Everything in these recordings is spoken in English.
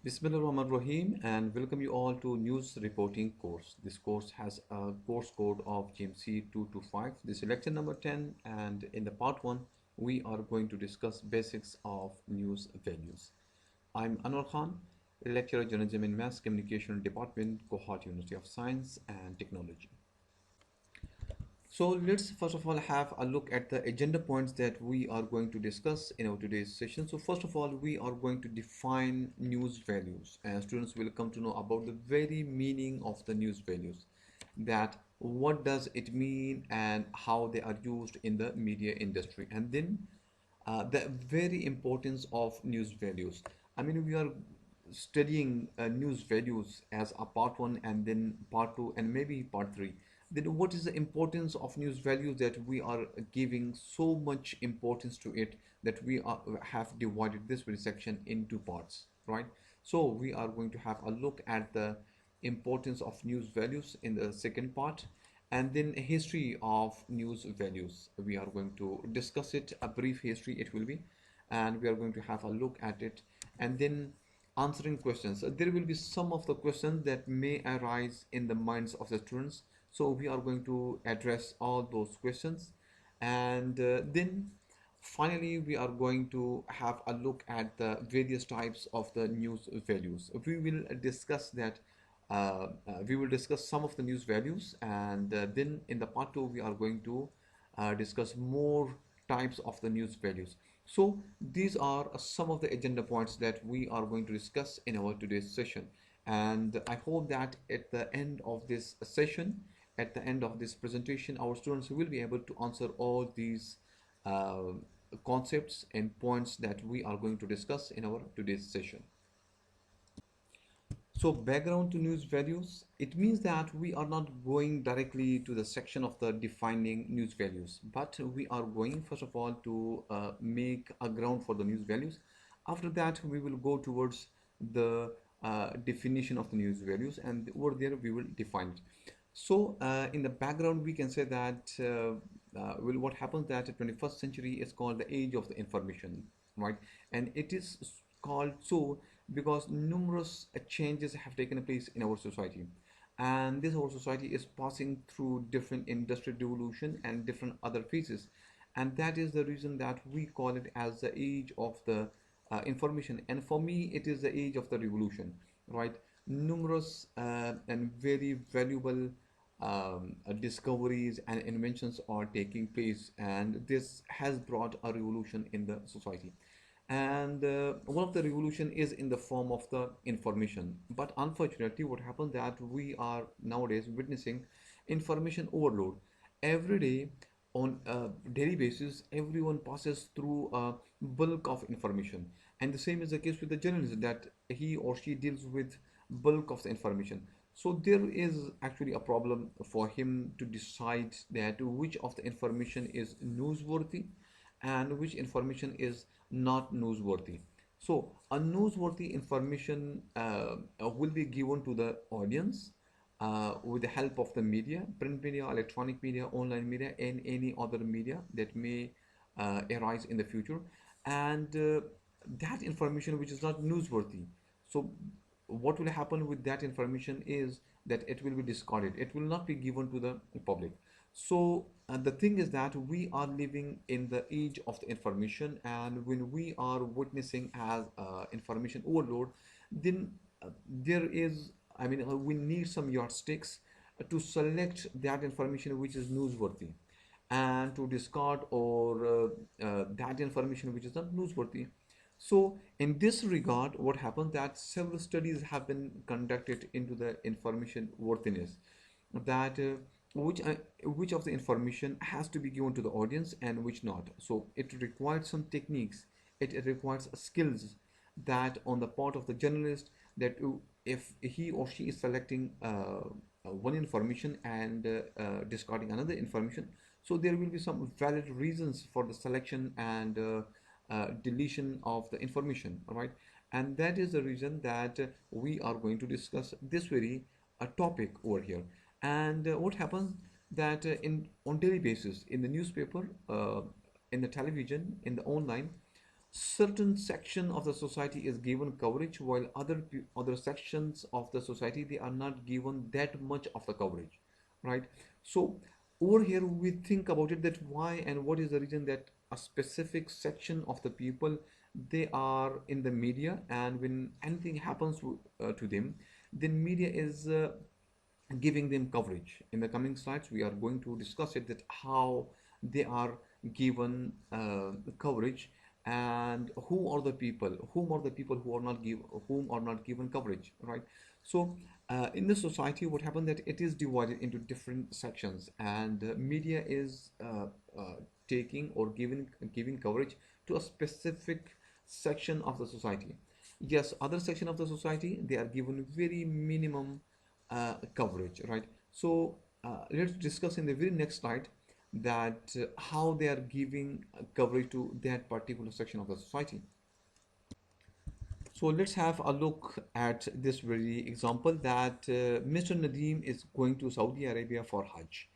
Bismillahirrahmanirrahim and welcome you all to news reporting course. This course has a course code of GMC 225. This is lecture number 10 and in the part 1 we are going to discuss basics of news values. I'm Anwar Khan, lecturer journalism in Mass Communication Department, Kohat University of Science and Technology. So let's first of all have a look at the agenda points that we are going to discuss in our today's session. So first of all, we are going to define news values and students will come to know about the very meaning of the news values, that what does it mean and how they are used in the media industry. And then the very importance of news values. I mean, we are studying news values as a part one and then part two and maybe part three. Then what is the importance of news values that we are giving so much importance to it that have divided this very section into parts, right? So we are going to have a look at the importance of news values in the second part, and then a history of news values. We are going to discuss it, a brief history it will be, and we are going to have a look at it, and then answering questions. There will be some of the questions that may arise in the minds of the students, so we are going to address all those questions, and then finally we are going to have a look at the various types of the news values. We will discuss that we will discuss some of the news values, and then in the part two we are going to discuss more types of the news values. So these are some of the agenda points that we are going to discuss in our today's session, and I hope that at the end of this session, at the end of this presentation, our students will be able to answer all these uh, concepts and points that we are going to discuss in our today's session. So background to news values, it means that we are not going directly to the section of the defining news values, but we are going first of all to make a ground for the news values. After that, we will go towards the definition of the news values, and over there we will define it. So in the background, we can say that well, what happens that the 21st century is called the age of the information, right? And it is called so because numerous changes have taken place in our society, and this our society is passing through different industrial revolution and different other phases, and that is the reason that we call it as the age of the information. And for me, it is the age of the revolution, right? Numerous and very valuable discoveries and inventions are taking place, and this has brought a revolution in the society. And one of the revolution is in the form of the information, but unfortunately what happens that we are nowadays witnessing information overload. Every day, on a daily basis, everyone passes through a bulk of information, and the same is the case with the journalist, that he or she deals with bulk of the information. So there is actually a problem for him to decide that which of the information is newsworthy and which information is not newsworthy. So a newsworthy information will be given to the audience with the help of the media, print media, electronic media, online media, and any other media that may arise in the future. And that information which is not newsworthy, so what will happen with that information is that it will be discarded. It will not be given to the public. So the thing is that we are living in the age of the information, and when we are witnessing as information overload, then there is, I mean, we need some yardsticks to select that information which is newsworthy, and to discard or that information which is not newsworthy. So in this regard, what happens that several studies have been conducted into the information worthiness, that which of the information has to be given to the audience and which not. So it requires some techniques, it requires skills that on the part of the journalist, that if he or she is selecting one information and discarding another information, so there will be some valid reasons for the selection and deletion of the information, right? And that is the reason that we are going to discuss this very topic over here. And what happens that in on daily basis, in the newspaper, in the television, in the online, certain section of the society is given coverage, while other sections of the society, they are not given that much of the coverage, right? So over here we think about it, that why and what is the reason that a specific section of the people, they are in the media, and when anything happens to them, then media is giving them coverage. In the coming slides we are going to discuss it, that how they are given coverage, and whom are the people whom are not given coverage, right? So in the society, what happened, that it is divided into different sections, and media is taking or giving coverage to a specific section of the society. Yes, other section of the society, they are given very minimum coverage, right? So let's discuss in the very next slide that how they are giving coverage to that particular section of the society. So let's have a look at this very example, that Mr. Nadeem is going to Saudi Arabia for Hajj.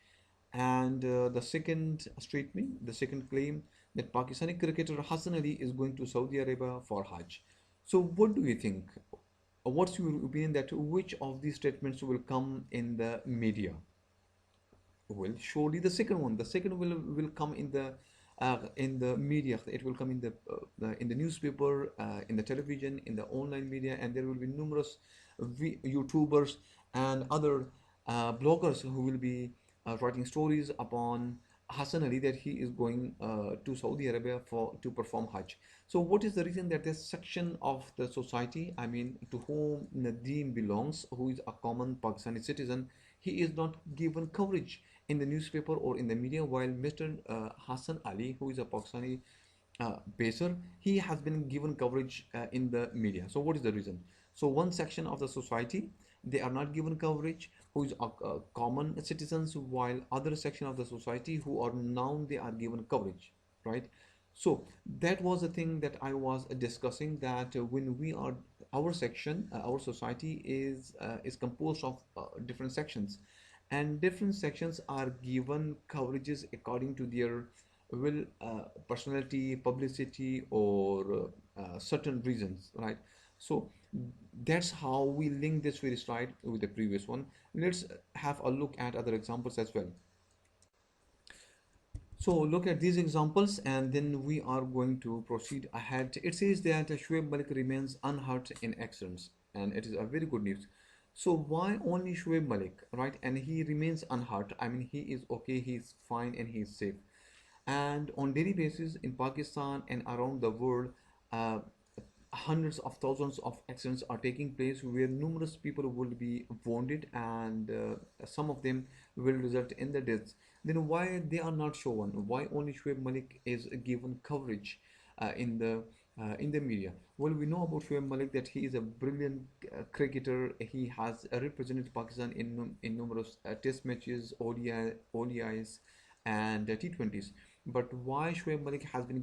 And the second claim, that Pakistani cricketer Hassan Ali is going to Saudi Arabia for Hajj. So what do you think? What's your opinion, that which of these statements will come in the media? Well, surely the second one. The second will come in the media. It will come in the newspaper, in the television, in the online media, and there will be numerous YouTubers and other bloggers who will be writing stories upon Hassan Ali, that he is going to Saudi Arabia for to perform Hajj. So, what is the reason that this section of the society, I mean, to whom Nadeem belongs, who is a common Pakistani citizen, he is not given coverage in the newspaper or in the media, while Mr. Hassan Ali, who is a Pakistani baser, he has been given coverage in the media. So what is the reason? So one section of the society, they are not given coverage, who is common citizens, while other section of the society who are known, they are given coverage, right? So that was the thing that I was discussing, that when we are our section, our society is composed of different sections, and different sections are given coverages according to their personality, publicity, or certain reasons, right? So that's how we link this very slide with the previous one. Let's have a look at other examples as well. So look at these examples, and then we are going to proceed ahead. It says that Shoaib Malik remains unhurt in accidents, and it is a very good news. So why only Shoaib Malik, right? And he remains unhurt. I mean, he is okay, he is fine, and he is safe. And on daily basis in Pakistan and around the world, uh, hundreds of thousands of accidents are taking place, where numerous people will be wounded, and some of them will result in the deaths. Then why they are not shown? Why only Shoaib Malik is given coverage in the media? Well, we know about Shoaib Malik, that he is a brilliant cricketer. He has represented Pakistan in numerous test matches, ODIs, and T20s. But why Shoaib Malik has been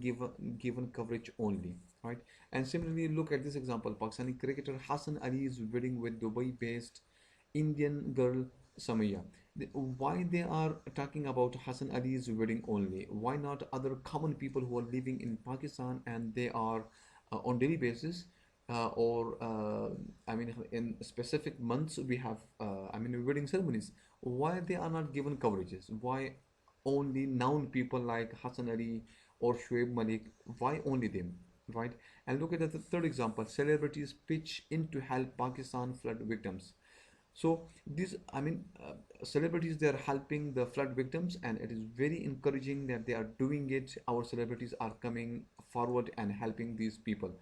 given coverage only, right? And similarly, look at this example. Pakistani cricketer Hassan Ali is wedding with Dubai-based Indian girl Samaya. Why they are talking about Hassan Ali's wedding only? Why not other common people who are living in Pakistan, and they are on daily basis, or I mean, in specific months we have I mean, wedding ceremonies? Why they are not given coverages? Why only known people like Hassan Ali or Shoaib Malik? Why only them, right? And look at the third example. Celebrities pitch in to help Pakistan flood victims. So these, I mean, celebrities, they are helping the flood victims, and it is very encouraging that they are doing it. Our celebrities are coming forward and helping these people.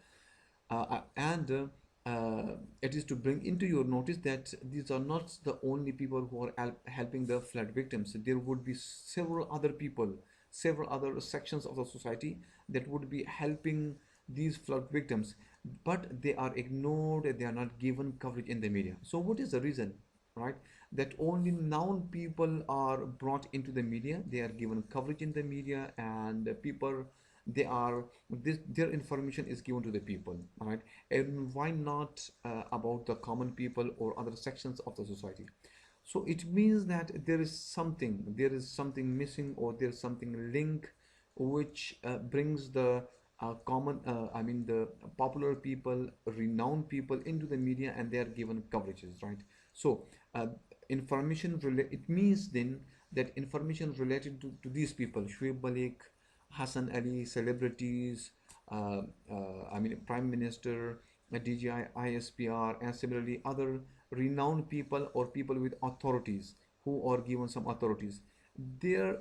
And It is to bring into your notice that these are not the only people who are helping the flood victims. There would be several other people, several other sections of the society that would be helping these flood victims, but they are ignored, they are not given coverage in the media. So what is the reason, right? That only known people are brought into the media, they are given coverage in the media, and people, they are this, their information is given to the people, right? And why not about the common people or other sections of the society? So it means that there is something missing, or there's something link which brings the I mean the popular people, renowned people into the media, and they are given coverages, right? So uh, it means then that information related to these people, Shoaib Malik, Hassan Ali, celebrities, I mean Prime Minister, DGI, ISPR, and similarly other renowned people or people with authorities who are given some authorities, their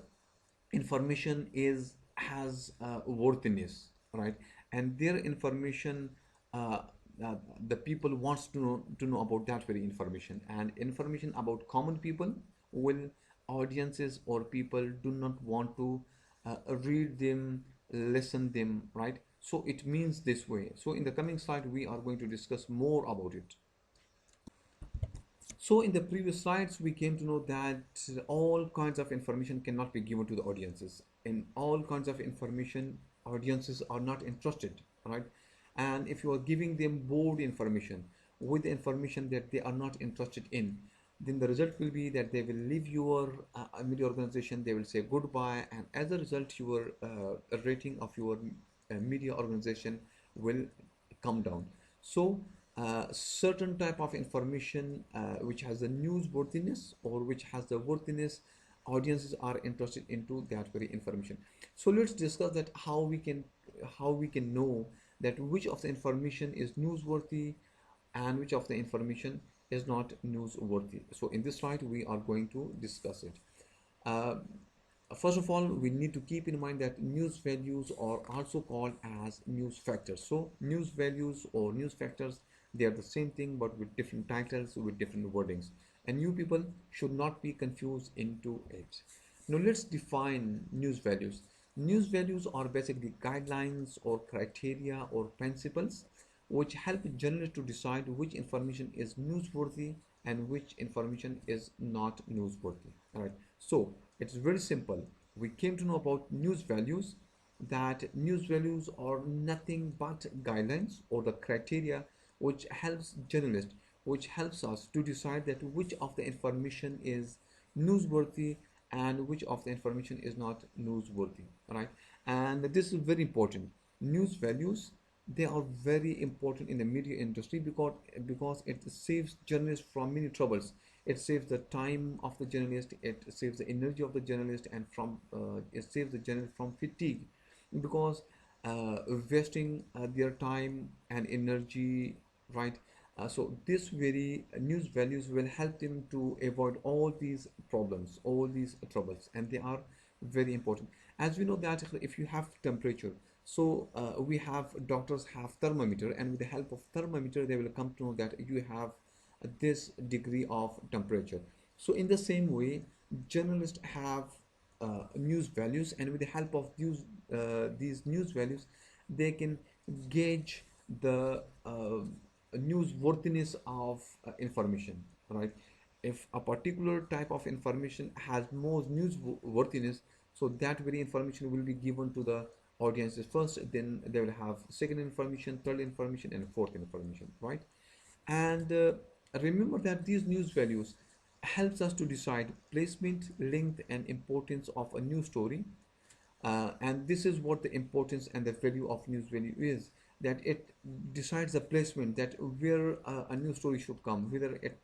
information is has worthiness, right? And their information, uh, uh, the people wants to know about that very information, and information about common people will audiences or people do not want to read them, listen them, right? So it means this way. So in the coming slide we are going to discuss more about it. So in the previous slides, we came to know that all kinds of information cannot be given to the audiences. In all kinds of information, audiences are not interested, right? And if you are giving them bored information with information that they are not interested in, then the result will be that they will leave your media organization, they will say goodbye, and as a result, your rating of your media organization will come down. So certain type of information which has the newsworthiness or which has the worthiness, audiences are interested into that very information. So let's discuss that how we can know that which of the information is newsworthy and which of the information is not newsworthy. So in this slide we are going to discuss it. uh, First of all, we need to keep in mind that news values are also called as news factors. So news values or news factors, they are the same thing but with different titles, with different wordings, and you people should not be confused into it. Now let's define news values. News values are basically guidelines or criteria or principles which help journalists to decide which information is newsworthy and which information is not newsworthy. All right. So it's very simple. We came to know about news values, that news values are nothing but guidelines or the criteria which helps journalists, which helps us to decide that which of the information is newsworthy and which of the information is not newsworthy, right? And this is very important. News values, they are very important in the media industry because it saves journalists from many troubles. It saves the time of the journalist, it saves the energy of the journalist, and from it saves the journalist from fatigue, because wasting their time and energy, right? So this very news values will help them to avoid all these problems, all these troubles, and they are very important. As we know that if you have temperature, so we have doctors have thermometer, and with the help of thermometer they will come to know that you have this degree of temperature. So in the same way, journalists have news values, and with the help of these news values, they can gauge the newsworthiness of information, right? If a particular type of information has more newsworthiness, so that very information will be given to the audiences first, then they will have second information, third information, and fourth information, right? And remember that these news values helps us to decide placement, length, and importance of a news story. And this is what the importance and the value of news value is, that it decides the placement, that where a news story should come, whether it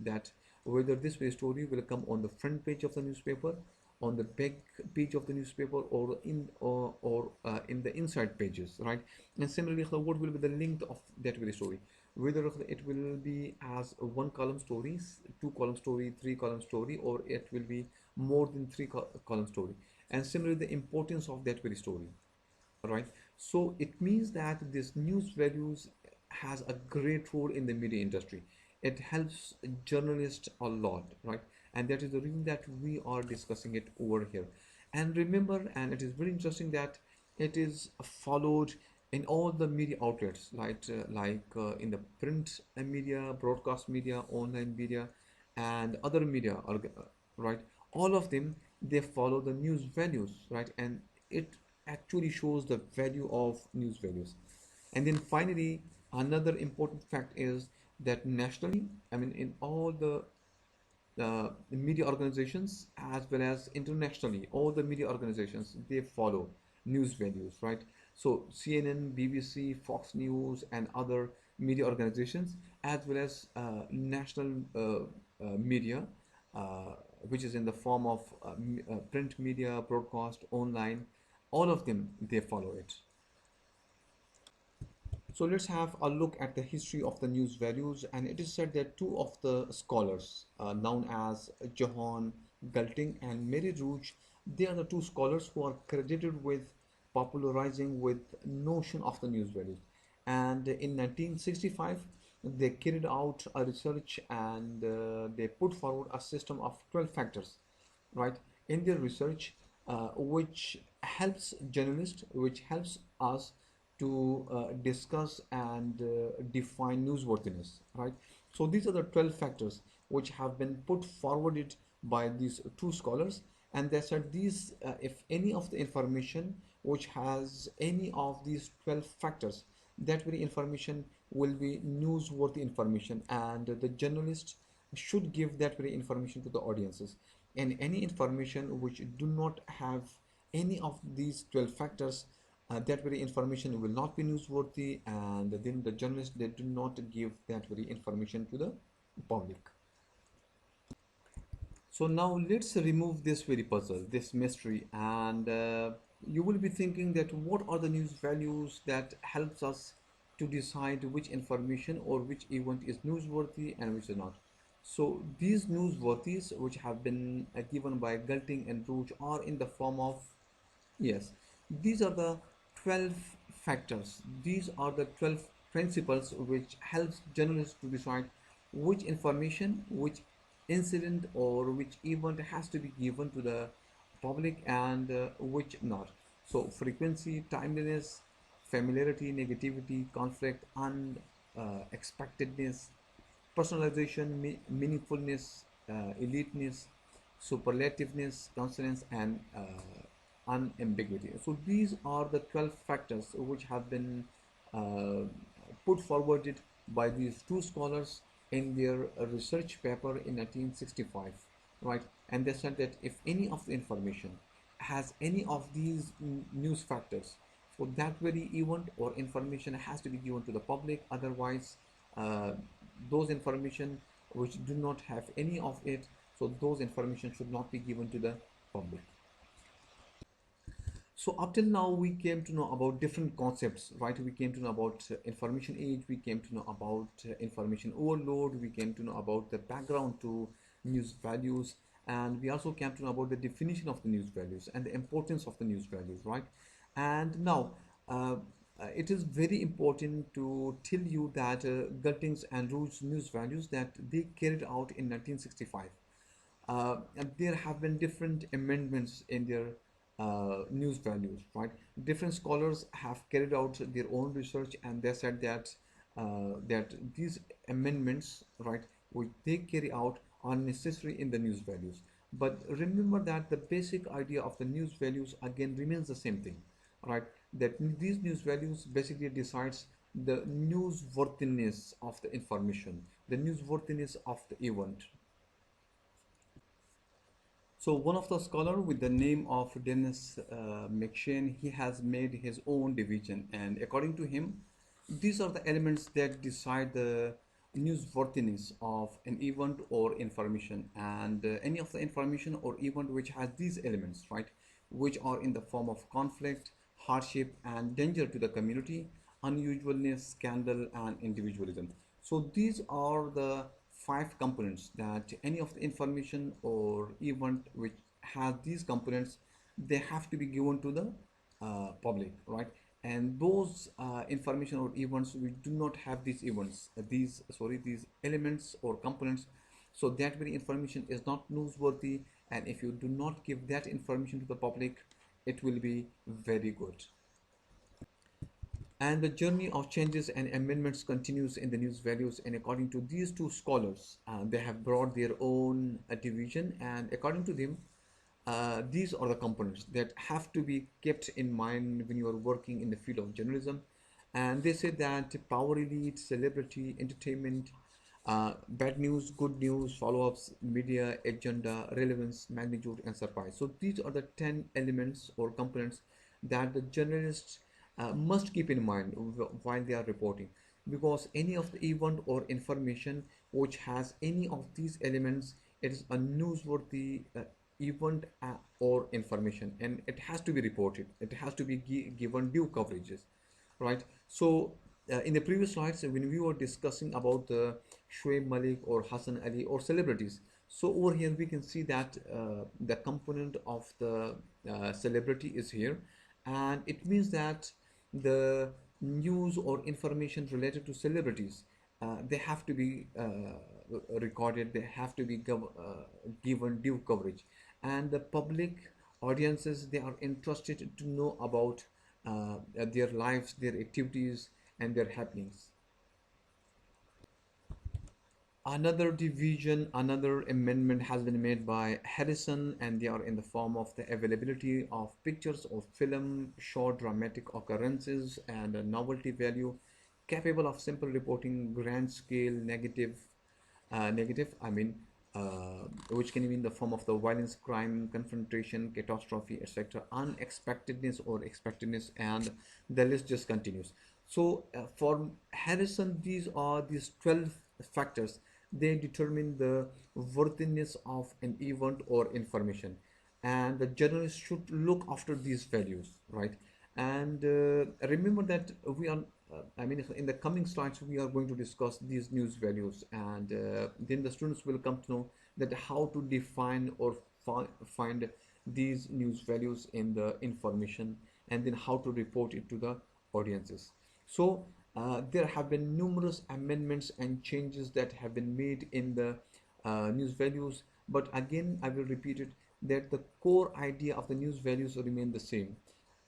that whether this story will come on the front page of the newspaper, on the back page of the newspaper, or in the inside pages, right? And similarly, what will be the length of that very story, whether it will be as a one column stories, two column story, three column story, or it will be more than three column story, and similarly the importance of that very story, right? So it means that this news values has a great role in the media industry. It helps journalists a lot, right? And that is the reason that we are discussing it over here. And remember, and it is very interesting that it is followed in all the media outlets, in the print media, broadcast media, online media, and other media, right? All of them, they follow the news values, right? And it actually shows the value of news values. And then finally, another important fact is that nationally, I mean, in all the media organizations as well as internationally, all the media organizations, they follow news values, right? So CNN, BBC, Fox News, and other media organizations, as well as national media, uh, which is in the form of print media, broadcast, online, all of them, they follow it. So let's have a look at the history of the news values, and it is said that two of the scholars, known as Johann Galting and Mary Roach, they are the two scholars who are credited with popularizing with notion of the news values. And in 1965, they carried out a research and they put forward a system of 12 factors, right, in their research, which helps journalists, which helps us to discuss and define newsworthiness, right? So these are the 12 factors which have been put forwarded by these two scholars, and they said these, if any of the information which has any of these 12 factors, that very information will be newsworthy information, and the journalist should give that very information to the audiences. And any information which do not have any of these 12 factors, that very information will not be newsworthy, and then the journalists, they do not give that very information to the public. So now let's remove this very puzzle, this mystery, and you will be thinking that what are the news values that helps us to decide which information or which event is newsworthy and which is not. So these newsworthies which have been given by Galting and Roach are in the form of, yes, these are the 12 factors. These are the 12 principles which helps journalists to decide which information, which incident or which event has to be given to the public and which not. So frequency, timeliness, familiarity, negativity, conflict, unexpectedness, personalization, meaningfulness, eliteness, superlativeness, consonance, and unambiguity. So these are the 12 factors which have been uh, put forwarded by these two scholars in their research paper in 1965, right? And they said that if any of the information has any of these news factors, so that very event or information has to be given to the public. Otherwise, uh, those information which do not have any of it, so those information should not be given to the public. So up till now, we came to know about different concepts, right? We came to know about information age, we came to know about information overload, we came to know about the background to news values, and we also came to know about the definition of the news values and the importance of the news values, right? And now, uh, it is very important to tell you that Gulting's and Root's news values that they carried out in 1965. And there have been different amendments in their news values, right? Different scholars have carried out their own research, and they said that that these amendments, right, which they carry out, are necessary in the news values. But remember that the basic idea of the news values again remains the same thing, right? That these news values basically decides the newsworthiness of the information, the newsworthiness of the event. So one of the scholar with the name of Dennis McShane, he has made his own division, and according to him, these are the elements that decide the newsworthiness of an event or information, and any of the information or event which has these elements, right, which are in the form of conflict, hardship, and danger to the community, unusualness, scandal, and individualism. So these are the five components that any of the information or event which has these components, they have to be given to the public, right? And those information or events which do not have these events, these elements or components, so that very information is not newsworthy, and if you do not give that information to the public, it will be very good. And the journey of changes and amendments continues in the news values. And according to these two scholars, they have brought their own division. And according to them, these are the components that have to be kept in mind when you are working in the field of journalism. And they say that power elite, celebrity, entertainment, bad news, good news, follow-ups, media, agenda, relevance, magnitude, and surprise. So these are the 10 elements or components that the journalists must keep in mind while they are reporting, because any of the event or information which has any of these elements, it is a newsworthy event or information, and it has to be reported, it has to be given due coverages, right? So in the previous slides, when we were discussing about the Shoaib Malik or Hassan Ali or celebrities, so over here we can see that the component of the celebrity is here, and it means that the news or information related to celebrities, they have to be recorded, they have to be given due coverage, and the public audiences, they are interested to know about their lives, their activities, and their happenings. Another division, another amendment has been made by Harrison, and they are in the form of the availability of pictures of film, short dramatic occurrences, and a novelty value capable of simple reporting, grand scale, negative, which can be in the form of the violence, crime, confrontation, catastrophe, etc., unexpectedness or expectedness, and the list just continues. So for Harrison, these 12 factors, they determine the worthiness of an event or information, and the journalist should look after these values, right? And remember that we are in the coming slides we are going to discuss these news values, and then the students will come to know that how to define or find these news values in the information, and then how to report it to the audiences. So there have been numerous amendments and changes that have been made in the news values, but again I will repeat it, that the core idea of the news values remain the same,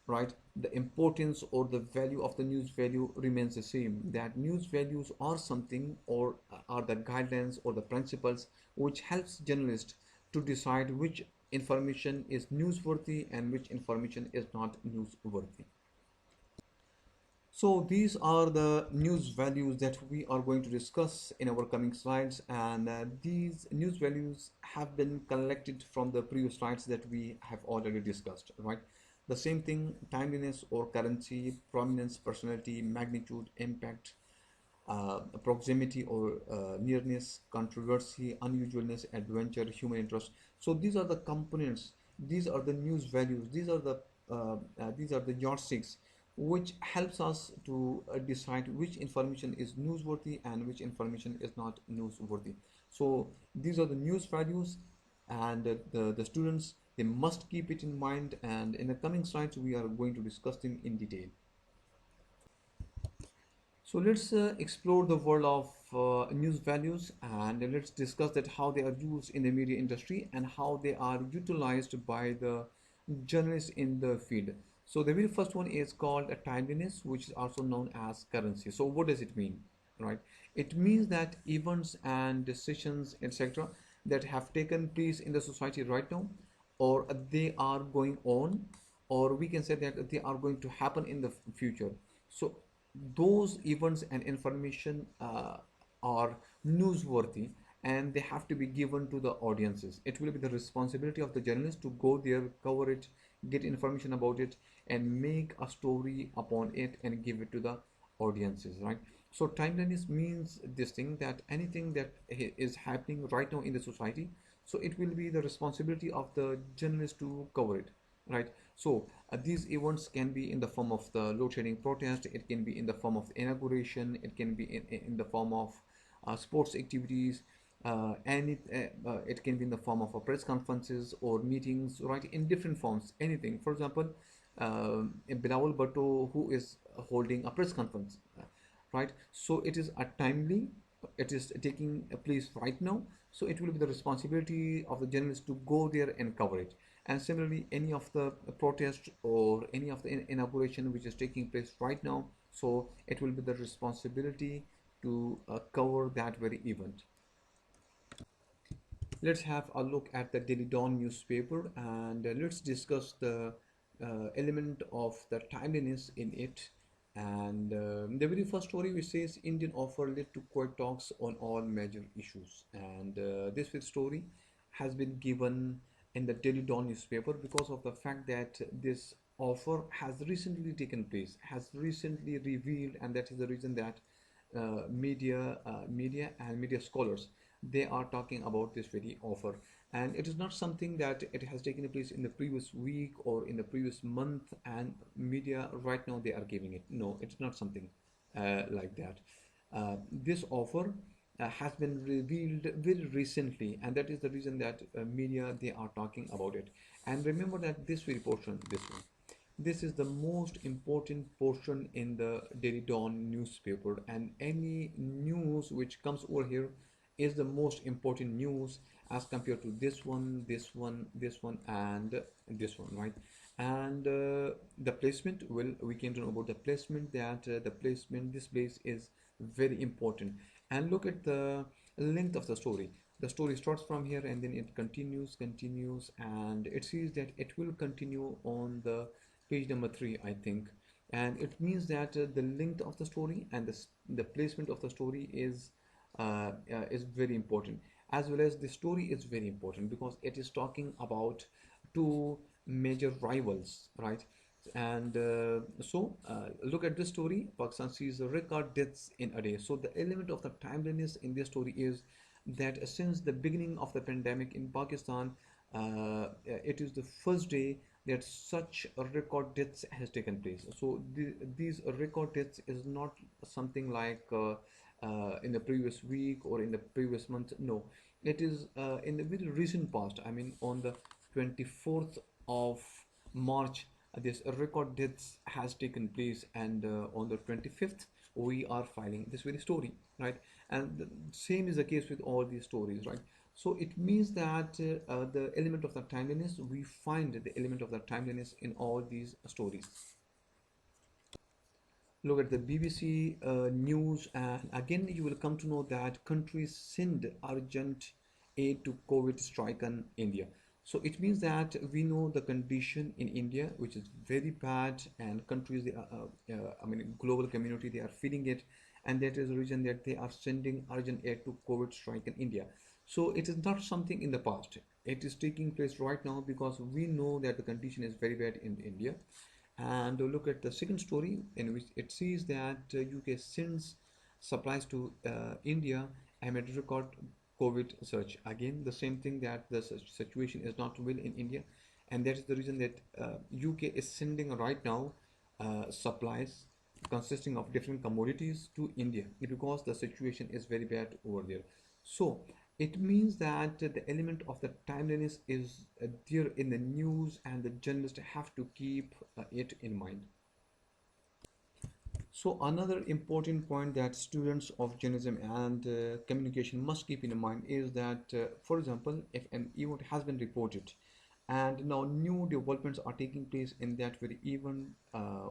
right? The importance or the value of the news value remains the same, that news values are something, or are the guidelines or the principles which helps journalists to decide which information is newsworthy and which information is not newsworthy. So these are the news values that we are going to discuss in our coming slides, and these news values have been collected from the previous slides that we have already discussed, right? The same thing: timeliness or currency, prominence, personality, magnitude, impact, proximity or nearness, controversy, unusualness, adventure, human interest. So these are the components, these are the news values, these are the yardsticks which helps us to decide which information is newsworthy and which information is not newsworthy. So these are the news values, and the students, they must keep it in mind, and in the coming slides we are going to discuss them in detail. So let's explore the world of news values, and let's discuss that how they are used in the media industry and how they are utilized by the journalists in the field. So the very first one is called a timeliness, which is also known as currency. So what does it mean, right? It means that events and decisions, etc., that have taken place in the society right now, or they are going on, or we can say that they are going to happen in the future. So those events and information are newsworthy, and they have to be given to the audiences. It will be the responsibility of the journalist to go there, cover it, get information about it, and make a story upon it and give it to the audiences, right? So timeliness means this thing, that anything that is happening right now in the society, so it will be the responsibility of the journalist to cover it, right? So these events can be in the form of the load shedding protest, it can be in the form of the inauguration, it can be in the form of sports activities, it can be in the form of press conferences or meetings, right? In different forms, anything. For example, Bilawal Bhutto, who is holding a press conference, right? So it is a timely, it is taking place right now, so it will be the responsibility of the journalist to go there and cover it. And similarly, any of the protest or any of the inauguration which is taking place right now, so it will be the responsibility to cover that very event. Let's have a look at the Daily Dawn newspaper, and let's discuss the element of the timeliness in it. And the very first story, which says Indian offer led to quiet talks on all major issues. And this fifth story has been given in the Daily Dawn newspaper because of the fact that this offer has recently taken place, has recently revealed, and that is the reason that media and media scholars, they are talking about this very offer. And it is not something that it has taken place in the previous week or in the previous month, and media right now they are giving it. No, it's not something like that. This offer has been revealed very recently, and that is the reason that media they are talking about it. And remember that this very portion, this is the most important portion in the Daily Dawn newspaper, and any news which comes over here is the most important news as compared to this one, this one, this one, and this one, right? And the placement, well, we came to know about the placement, that the placement, this place is very important. And look at the length of the story. The story starts from here and then it continues, and it says that it will continue on the page number 3, I think. And it means that the length of the story and the placement of the story is very important, as well as the story is very important because it is talking about two major rivals, right? And look at this story. Pakistan sees record deaths in a day. So the element of the timeliness in this story is that since the beginning of the pandemic in Pakistan, it is the first day that such a record deaths has taken place. So these record deaths is not something like in the previous week or in the previous month. No, it is in the very recent past. I mean, on the 24th of March, this record deaths has taken place, and on the 25th, we are filing this very story, right? And the same is the case with all these stories, right? So it means that the element of the timeliness, we find the element of the timeliness in all these stories. Look at the BBC news, and again you will come to know that countries send urgent aid to COVID stricken India. So it means that we know the condition in India, which is very bad, and countries, they are, I mean, global community, they are feeling it, and that is the reason that they are sending urgent aid to COVID stricken India. So it is not something in the past. It is taking place right now because we know that the condition is very bad in India. And look at the second story in which it says that UK sends supplies to India amid record COVID surge. Again, the same thing, that the situation is not well in India, and that is the reason that UK is sending right now supplies consisting of different commodities to India because the situation is very bad over there. So it means that the element of the timeliness is there in the news, and the journalists have to keep it in mind. So another important point that students of journalism and communication must keep in mind is that, for example, if an event has been reported and now new developments are taking place in that very event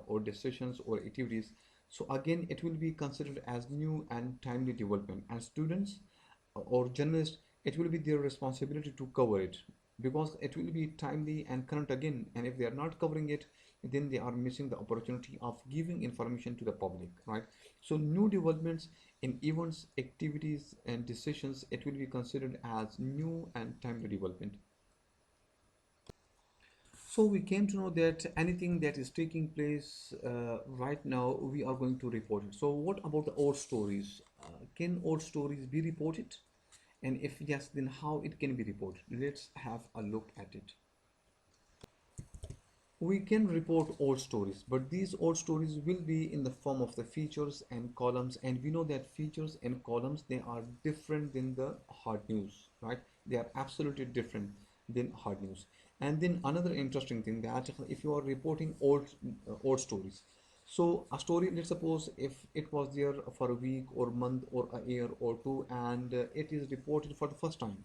or decisions or activities, so again it will be considered as new and timely development, and students or journalists, it will be their responsibility to cover it because it will be timely and current again, and if they are not covering it, then they are missing the opportunity of giving information to the public, right? So new developments in events, activities, and decisions, it will be considered as new and timely development. So we came to know that anything that is taking place right now, we are going to report it. So what about the old stories? Can old stories be reported? And if yes, then how it can be reported? Let's have a look at it. We can report old stories, but these old stories will be in the form of the features and columns, and we know that features and columns, they are different than the hard news, right? They are absolutely different than hard news. And then another interesting thing, that if you are reporting old stories, so a story, let's suppose if it was there for a week or month or a year or two, and it is reported for the first time.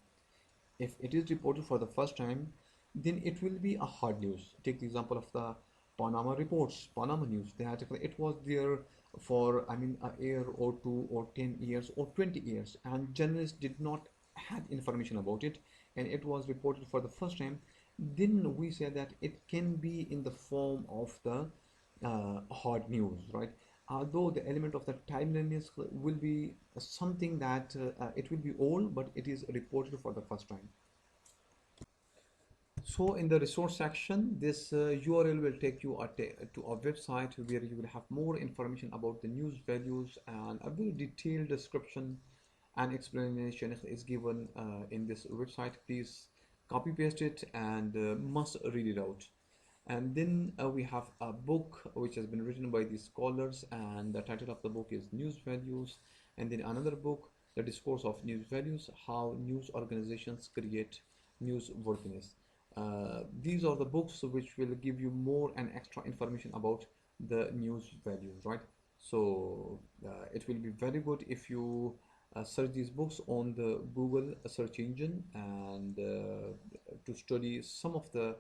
If it is reported for the first time, then it will be a hard news. Take the example of the Panama reports, Panama news, that if it was there for, I mean, a year or two or 10 years or 20 years, and journalists did not have information about it, and it was reported for the first time, then we say that it can be in the form of the hard news, right? Although the element of the timeliness will be something that it will be old, but it is reported for the first time. So in the resource section, this URL will take you to a website where you will have more information about the news values, and a very detailed description and explanation is given in this website. Please copy paste it and must read it out. And then we have a book which has been written by these scholars, and the title of the book is News Values. And then another book, The Discourse of News Values: How News Organizations Create Newsworthiness. These are the books which will give you more and extra information about the news values, right? So it will be very good if you search these books on the Google search engine, and to study some of the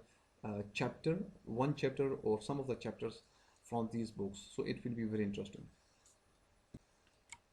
one chapter or some of the chapters from these books. So it will be very interesting.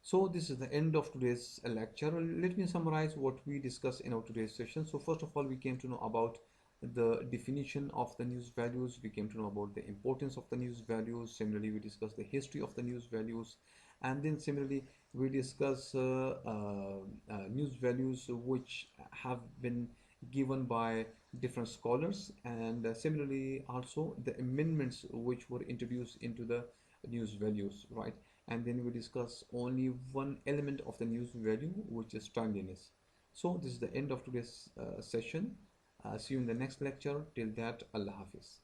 So this is the end of today's lecture. Let me summarize what we discussed in our today's session. So first of all, we came to know about the definition of the news values. We came to know about the importance of the news values. Similarly, we discussed the history of the news values. And then similarly, we discuss news values which have been given by different scholars, and similarly also the amendments which were introduced into the news values, right? And then we discuss only one element of the news value, which is timeliness. So this is the end of today's session. See you in the next lecture. Till that, Allah Hafiz.